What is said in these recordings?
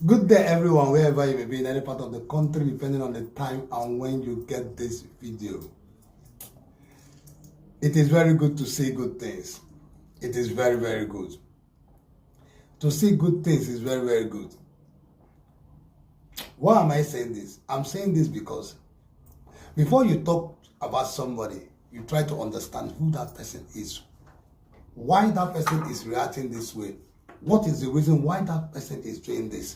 Good day, everyone, wherever you may be in any part of the country, depending on the time and when you get this video. It is very good to see good things. It is very, very good. To see good things is very, very good. Why am I saying this? I'm saying this because before you talk about somebody, you try to understand who that person is, why that person is reacting this way, what is the reason why that person is doing this.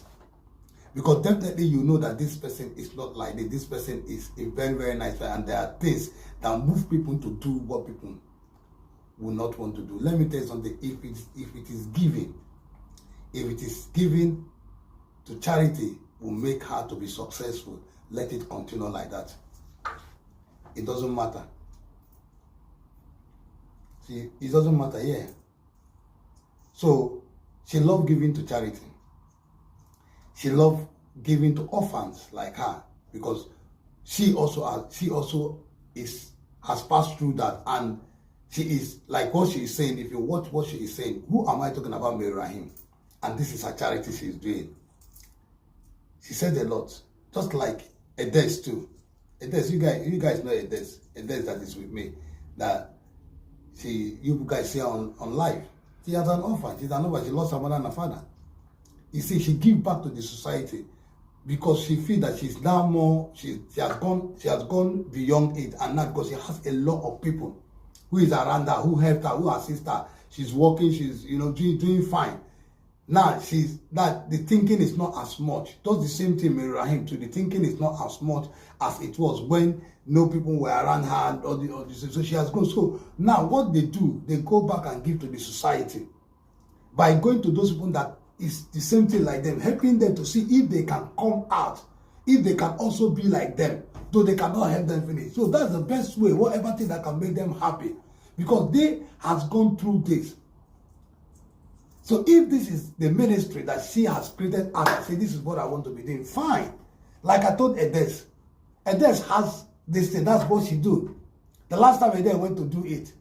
Because definitely you know that this person is not like this. This person is a very, very nice person. And there are things that move people to do what people will not want to do. Let me tell you something. If it is given to charity, will make her to be successful. Let it continue like that. It doesn't matter. See, it doesn't matter, yeah. So she loved giving to charity. She loved giving to orphans like her, because she also has passed through that, and she is like what she is saying. If you watch what she is saying, who am I talking about? Raheem, and this is her charity she is doing. She said a lot, just like Edes too. Edes, you guys know Edes that is with me, that you guys see on live. She has an orphan. She's an orphan. She lost her mother and her father. You see, she gives back to the society because she feels that she's now more, she has gone beyond it, and now because she has a lot of people who is around her, who helped her, who assist her. She's working, she's doing fine. Now the thinking is not as much. Does the same thing with Raheem too. The thinking is not as much as it was when no people were around her, so she has gone. So now what they do, they go back and give to the society by going to those people that is the same thing like them, helping them to see if they can come out, if they can also be like them, though they cannot help them finish. So that's the best way, whatever thing that can make them happy, because they has gone through this. So if this is the ministry that she has created and say this is what I want to be doing, fine. Like I told Edes has this thing, that's what she do. The last time Edes went to do it,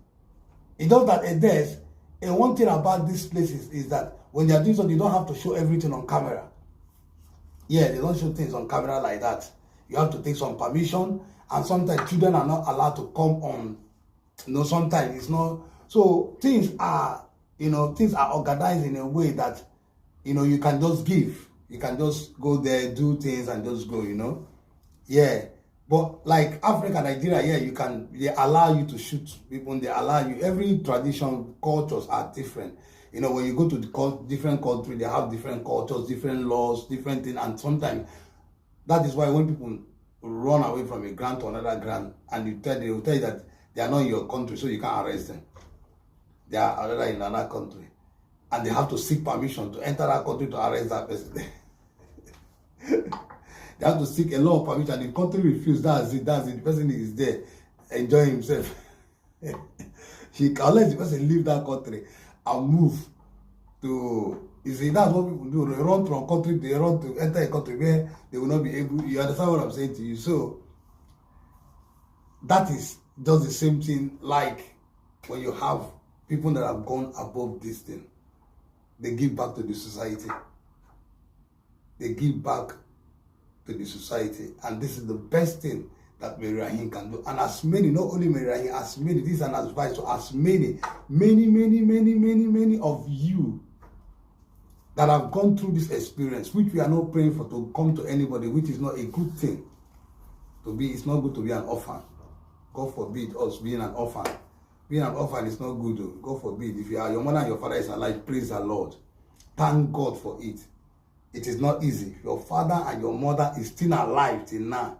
it does that Edes, and one thing about this place is that when they are doing something, you don't have to show everything on camera. Yeah, they don't show things on camera like that. You have to take some permission, and sometimes children are not allowed to come on. Sometimes it's not. So things are organized in a way that, you can just give. You can just go there, do things, and just go, Yeah. But like Africa, Nigeria, yeah, they allow you to shoot people, they allow you, every tradition, cultures are different. When you go to different countries, they have different cultures, different laws, different things, and sometimes that is why when people run away from a grant to another grant, and they will tell you that they are not in your country, so you can't arrest them. They are in another country, and they have to seek permission to enter that country to arrest that person. They have to seek a lot of permission, and the country refuses. That's it. The person is there enjoying himself. Unless the person leave that country and move to, that's what people do. They run from country, they run to enter a country where they will not be able. You understand what I'm saying to you? So that is just the same thing like when you have people that have gone above this thing. They give back to the society. They give back to the society, and this is the best thing that Mary Raheem can do. And as many, not only Mary Raheem, as many, this is an advice to as many of you that have gone through this experience, which we are not praying for to come to anybody, which is not a good thing to be. It's not good to be an orphan. God forbid us being an orphan. Being an orphan is not good though. God forbid. If your mother and your father is alive, praise the Lord. Thank God for it. It is not easy. Your father and your mother is still alive till now.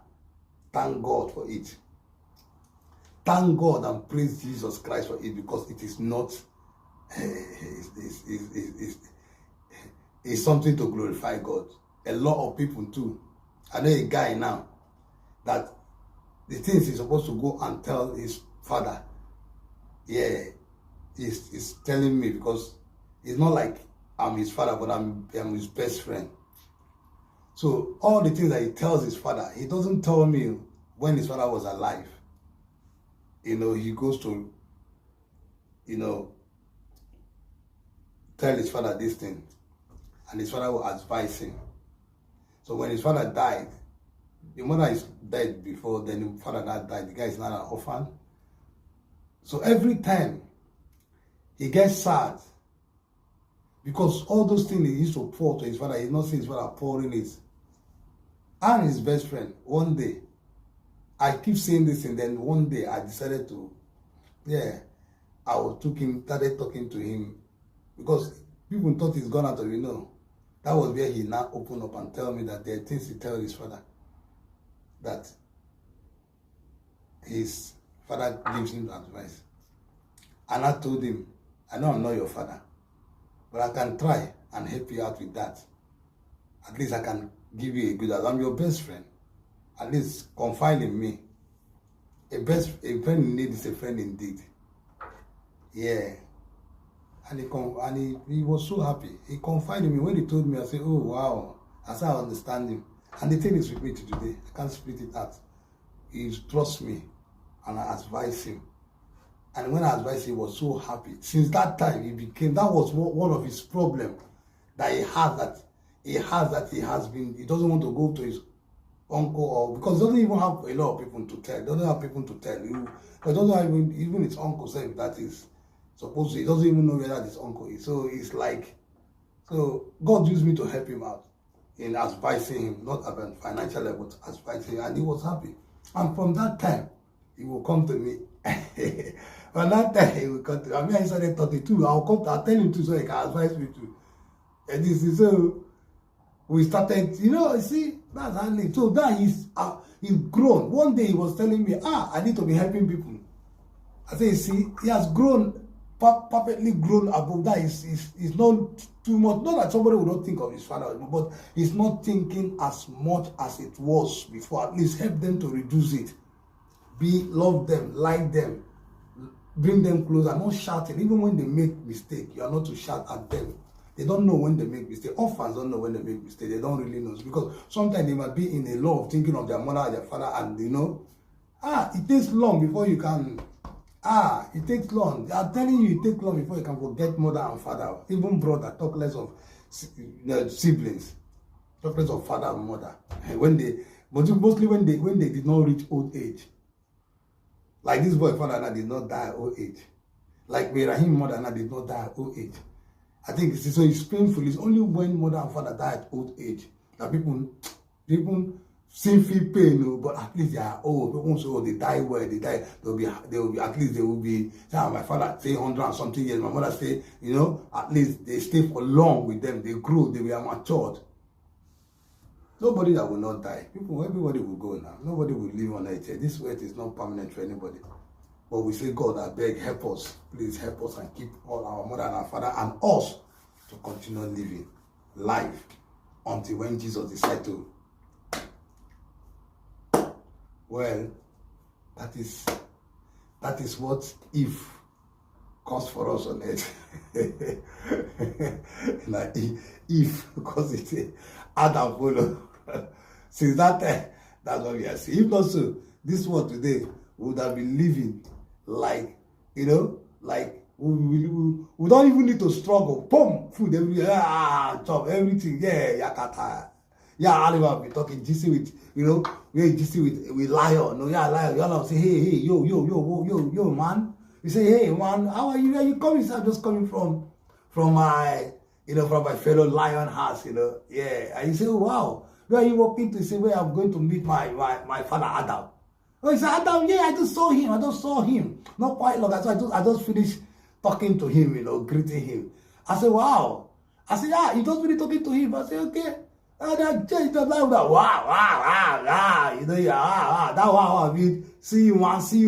Thank God for it. Thank God and praise Jesus Christ for it, because it is not, it's something to glorify God. A lot of people too. I know a guy now that the things he's supposed to go and tell his father, yeah, he's telling me, because it's not like I'm his father, but I'm his best friend. So all the things that he tells his father, he doesn't tell me when his father was alive. He goes to, tell his father this thing, and his father will advise him. So when his father died, the mother is dead before, then the father that died. The guy is not an orphan. So every time he gets sad, because all those things he used to pour to his father, he's not seeing his father pouring it. And his best friend, one day, I keep saying this, and then one day I decided to, started talking to him, because people thought he's gone out of, that was where he now opened up and tell me that there are things he tells his father, that his father gives him advice. And I told him, I know I'm not your father, but I can try and help you out with that. At least I can give you a good advice. I'm your best friend. At least confide in me. A friend in need is a friend indeed. Yeah. And he was so happy. He confided in me. When he told me, I said, oh, wow. I said, I understand him. And the thing is with me today. I can't split it out. He trusts me. And I advise him. And when I advised him, he was so happy. Since that time, that was one of his problems that he doesn't want to go to his uncle, or because he doesn't even have a lot of people to tell. He doesn't have people to tell. He doesn't have even his uncle said that is supposed to. He doesn't even know where that his uncle is. So it's like, so God used me to help him out in advising him, not at a financial level, but advising him, and he was happy. And from that time, he will come to me. From that time, he will come to me. I mean, I started talking too. I'll tell him too, so he can advise me too. And this is so. We started, see, that's how it. So that he's grown. One day he was telling me, I need to be helping people. I say, see, he has grown, perfectly grown above that. He's not too much. Not that somebody would not think of his father, but he's not thinking as much as it was before. At least help them to reduce it. Love them, like them, bring them closer, not shouting. Even when they make mistake, you are not to shout at them. They don't know when they make mistakes. Orphans don't know when they make mistakes. They don't really know. Because sometimes they might be in a law of thinking of their mother or their father, and it takes long before you can. It takes long. I'm telling you, it takes long before you can forget mother and father. Even brother, talk less of siblings. Talk less of father and mother. Mostly when they did not reach old age. Like this boy father did not die at old age. Like Raheem mother did not die at old age. I think it's painful. It's only when mother and father die at old age that people still feel pain, but at least they are old. People say, they die well, they die. They will be. My father say 100 and something years. My mother say, at least they stay for long with them. They grow. They were matured. Nobody that will not die. Everybody will go now. Nobody will live on earth. This earth is not permanent for anybody. But we say, God, I beg, help us. Please help us and keep all our mother and our father and us to continue living life until when Jesus decides to. Well, that is what if cost for us on earth. Like if, because it's Adam follow. Since that time, that's what we are seeing. If not so, this world today would have been living like, like we don't even need to struggle. Boom, food everywhere, chop, everything, yakata. Oliver be talking GC with, we're GC with Lion. No, Lion. Y'all say, hey, yo, man. You say, hey, man, how are you? Where you coming? So I'm just coming from my, from my fellow Lion house, Yeah. And you say, oh, wow. Where are you walking to? Say, where I'm going to meet my father Adam. Oh, he said, Adam, I just saw him. Not quite long. So I just finished talking to him, greeting him. I said, wow. I said, you just finished talking to him. I said, okay. And I changed the life that wow. That wow, I mean, see you,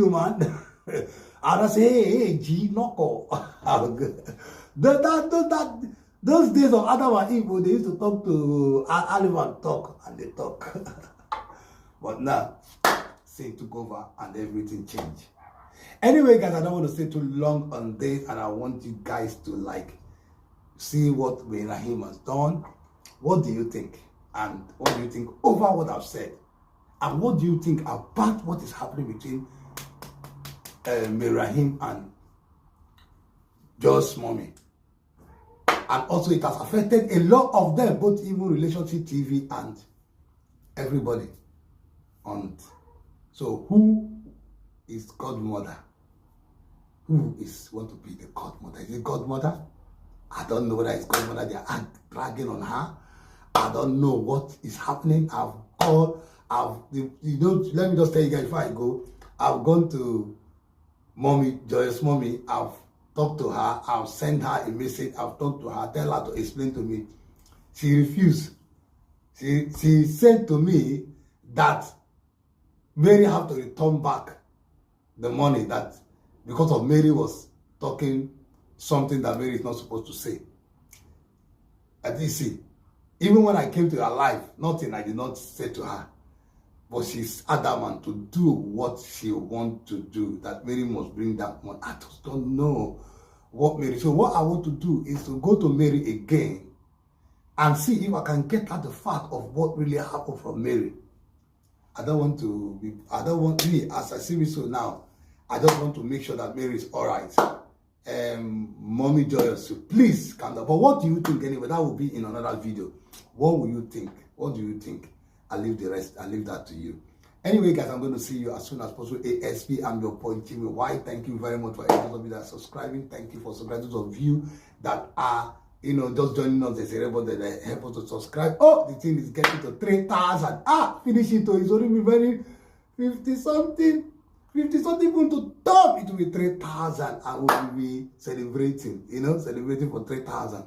man. And I say, hey, G, knuckle. Those days of Adam and Eve, they used to talk to Oliver, and they talk. But now, sin took over and everything changed. Anyway, guys, I don't want to stay too long on this, and I want you guys to see what Raheem has done. What do you think? And what do you think over what I've said? And what do you think about what is happening between Raheem and Joe's mommy? And also it has affected a lot of them, both even relationship TV and Everybody. And so who is godmother? Who is want to be the godmother? Is it godmother? I don't know whether it's godmother. They are dragging on her. I don't know what is happening. Let me just tell you guys before I go. I've gone to mommy, Joyous mommy. I've talked to her. I've sent her a message. I've talked to her. Tell her to explain to me. She refused. She said to me that Mary have to return back the money that because of Mary was talking something that Mary is not supposed to say. And you see, even when I came to her life, nothing I did not say to her. But she's adamant to do what she wants to do, that Mary must bring that money. I just don't know what Mary. So what I want to do is to go to Mary again and see if I can get at the fact of what really happened from Mary. I don't want me, as I see me so now, I just want to make sure that Mary is all right. Mommy Joyous, so please calm down. But what do you think anyway? That will be in another video. What will you think? What do you think? I'll leave the rest. I'll leave that to you. Anyway, guys, I'm going to see you as soon as possible. ASP, I'm your point, Jimmy. Why? Thank you very much for those of you that are subscribing. Thank you for subscribing. Those of you that are, just joining us. There's a rebel that help us to subscribe. Oh, the thing is getting to 3,000. Finish it. It's only be very 50 something even to top. It will be 3,000 and we will be celebrating. Celebrating for 3,000.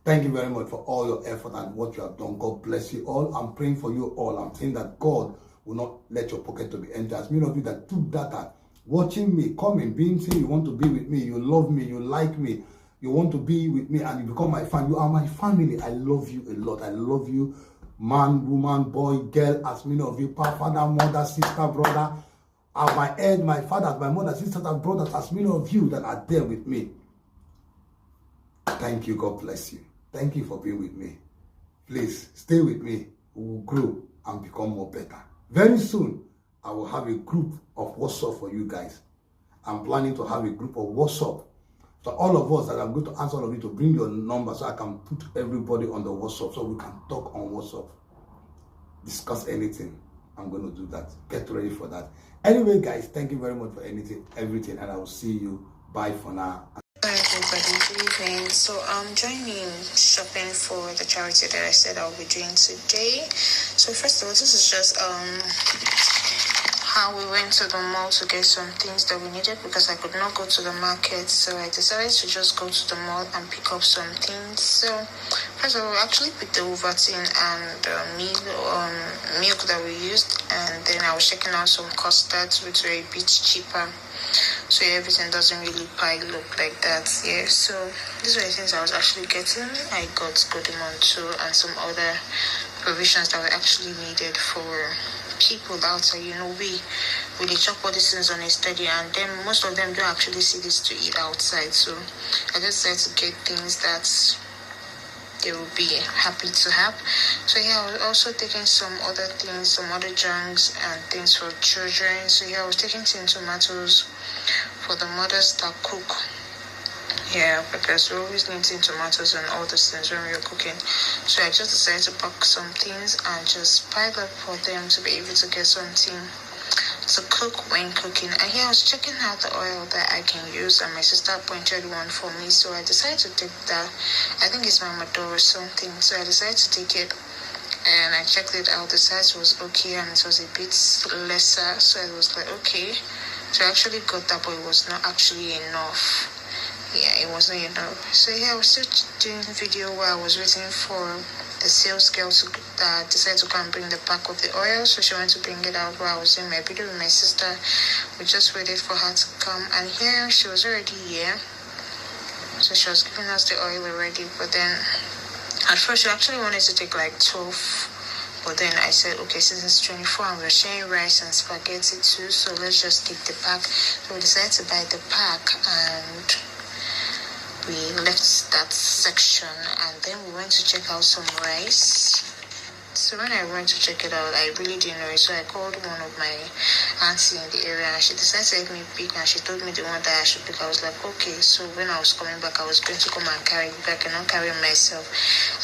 Thank you very much for all your effort and what you have done. God bless you all. I'm praying for you all. I'm saying that God will not let your pocket to be empty. As many of you that took data, watching me, coming, being saying you want to be with me, you love me, you like me, you want to be with me, and you become my fan. You are my family. I love you a lot. I love you, man, woman, boy, girl, as many of you, father, mother, sister, brother, at my end, my father, my mother, sisters, and brothers, as many of you that are there with me. Thank you. God bless you. Thank you for being with me. Please stay with me. We will grow and become more better. Very soon, I will have a group of WhatsApp for you guys. I'm planning to have a group of WhatsApp. So all of us that I'm going to ask all of you to bring your number so I can put everybody on the WhatsApp so we can talk on WhatsApp. Discuss anything. I'm going to do that. Get ready for that. Anyway, guys, thank you very much for everything, and I will see you. Bye for now. Hi everybody, good evening. So I'm joining shopping for the charity that I said I'll be doing today. So first of all, this is just how we went to the mall to get some things that we needed because I could not go to the market. So I decided to just go to the mall and pick up some things. So first of all, I actually picked the Ovaltine and milk that we used, and then I was checking out some custards which were a bit cheaper. So everything doesn't really pile up like that. Yeah, so these were the things I was actually getting. I got Godimon too and some other provisions that were actually needed for people outside. We chop all these things on a steady, and then most of them don't actually see this to eat outside. So I just decided to get things that they will be happy to have. So yeah, I was also taking some other things, some other junks and things for children. So yeah, I was taking tomatoes for the mothers that cook. Yeah, because we always need tomatoes and all those things when we're cooking. So I just decided to pack some things and just pile up for them to be able to get something to cook when cooking. And here I was checking out the oil that I can use, and my sister pointed one for me, so I decided to take that. I think it's Mamador or something, so I decided to take it, and I checked it out. The size was okay and it was a bit lesser, so I was like, okay. So I actually got that, but it was not actually enough. Yeah, it wasn't enough. So yeah, I was still doing the video while I was waiting for the sales girl to decide to come and bring the pack of the oil. So she went to bring it out while I was doing my video with my sister. We just waited for her to come, and here she was already here. So she was giving us the oil already, but then at first she actually wanted to take like 12. But then I said, okay, since it's 24 and we're sharing rice and spaghetti too, so let's just take the pack. So we decided to buy the pack, and we left that section, and then we went to check out some rice. So when I went to check it out, I really didn't know it. So I called one of my auntie in the area, and she decided to help me pick, and she told me the one that I should pick. I was like, okay. So when I was coming back, I was going to come and carry it, but I cannot carry it myself.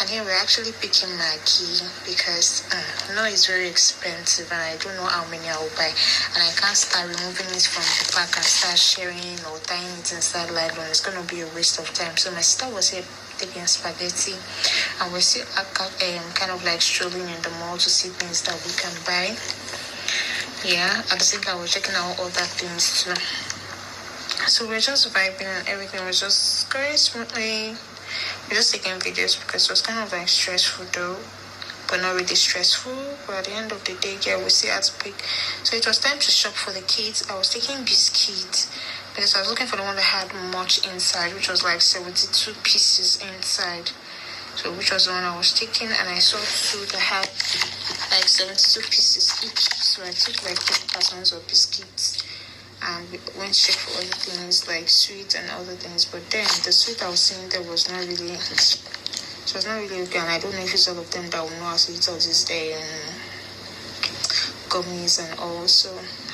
And here we're actually picking Maggie because it's very expensive, and I don't know how many I will buy, and I can't start removing it from the pack and start sharing or tying it inside nylon. It's gonna be a waste of time. So my sister was here taking spaghetti, and we're still kind of like strolling in the mall to see things that we can buy. Yeah, at the same time we're checking out other things too. So we're just vibing and everything was just going smoothly. We're just taking videos because it was kind of like stressful though, but not really stressful. But at the end of the day, yeah, we still had to pick. So it was time to shop for the kids. I was taking biscuits because I was looking for the one that had much inside, which was like 72 pieces inside. So which was the one I was taking, and I saw two that had like 72 pieces each. So I took like 10 cartons of biscuits and went straight for other things like sweet and other things. But then the sweet I was seeing there was not really, it was not really okay, and I don't know if it's all of them that will know how to eat all these gummies and all. So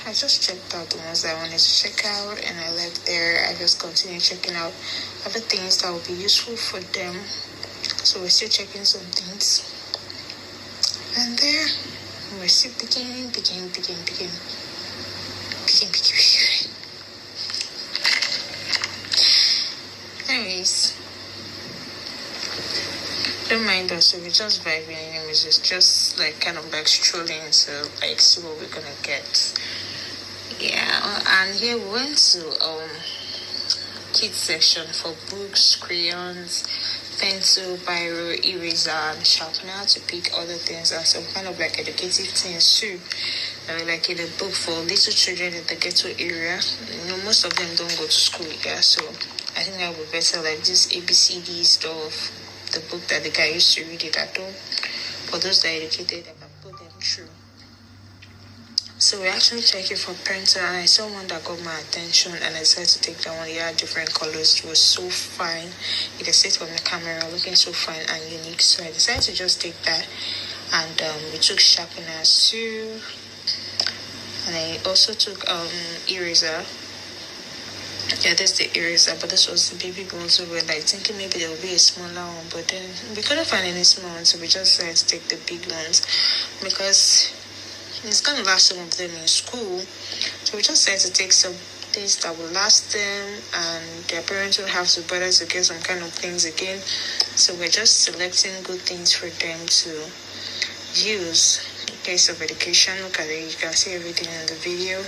I just checked out the ones that I wanted to check out, and I left there. I just continued checking out other things that would be useful for them. So we're still checking some things, and there we're still picking. Anyways, don't mind us. So we're just vibing. Anyways, it's just like kind of like strolling to like see what we're gonna get. Yeah, and here we went to kids section for books, crayons, pencil, biro, eraser, and sharpener to pick other things and some kind of like educative things too. Like in a book for little children in the ghetto area. Most of them don't go to school, yeah. So I think that would be better, like this ABCD stuff, the book that the guy used to read it at home. For those that are educated, I can put them through. So we're actually checking for pencil, and I saw one that got my attention, and I decided to take that one. It had different colors. It was so fine. You can see it from the camera, looking so fine and unique. So I decided to just take that, and we took sharpeners too, and I also took eraser. Yeah, this is the eraser, but this was the baby one, so we're like thinking maybe there will be a smaller one, but then we couldn't find any small ones, so we just decided to take the big ones because it's going to last some of them in school. So we just decided to take some things that will last them, and their parents will have to bother to get some kind of things again. So we're just selecting good things for them to use in case of education. Look at it, you can see everything in the video.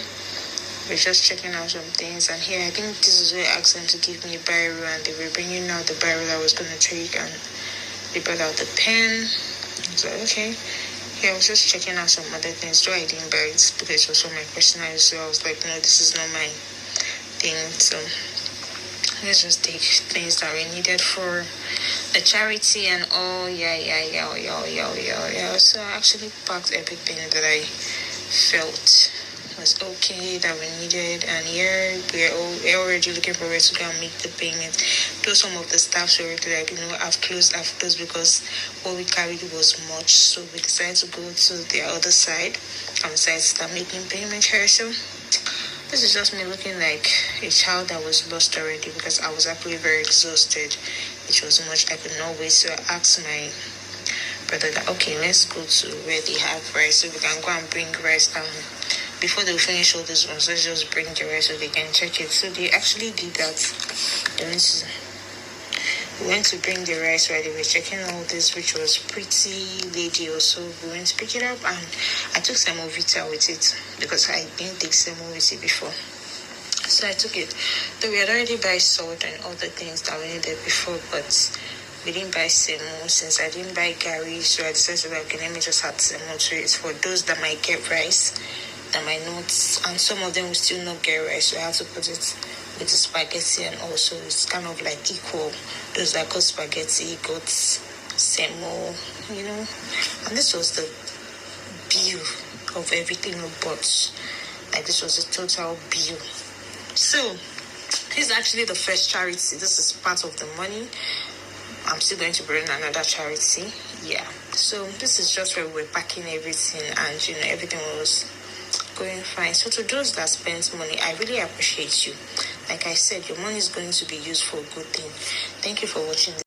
We're just checking out some things, and here I think this is where I asked them to give me a biro, and they were bringing out the biro that I was going to take, and they brought out the pen. So okay. Yeah, I was just checking out some other things. So I didn't buy it because it was for my personal use. So I was like, no, this is not my thing. So let's just take things that were needed for the charity and all. Yeah. So I actually packed everything that I felt was okay, that we needed, and here we're already looking for where to go and make the payment. Though some of the staffs were already like, I've closed because what we carried was much, so we decided to go to the other side and decided to start making payment here. So this is just me looking like a child that was lost already because I was actually very exhausted. It was much, I could not wait. So I asked my brother that, okay, let's go to where they have rice so we can go and bring rice down. Before they finish all these ones, let's just bring the rice so they can check it. So they actually did that. We went to bring the rice while they were checking all this, which was pretty lady also. We went to pick it up, and I took semovita with it because I didn't take semovita before. So I took it. Though we had already buy salt and other things that we needed before, but we didn't buy semo since I didn't buy gari. So I decided, okay, let me just add semo to it for those that might get rice, that might not, and some of them will still not get rice. So I have to put it with the spaghetti, and also it's kind of like equal. Those that got spaghetti got semo, And this was the bill of everything we bought. Like this was a total bill. So this is actually the first charity. This is part of the money. I'm still going to bring another charity. Yeah. So this is just where we're packing everything, and everything was going fine. So to those that spent money, I really appreciate you. Like I said, your money is going to be used for a good thing. Thank you for watching.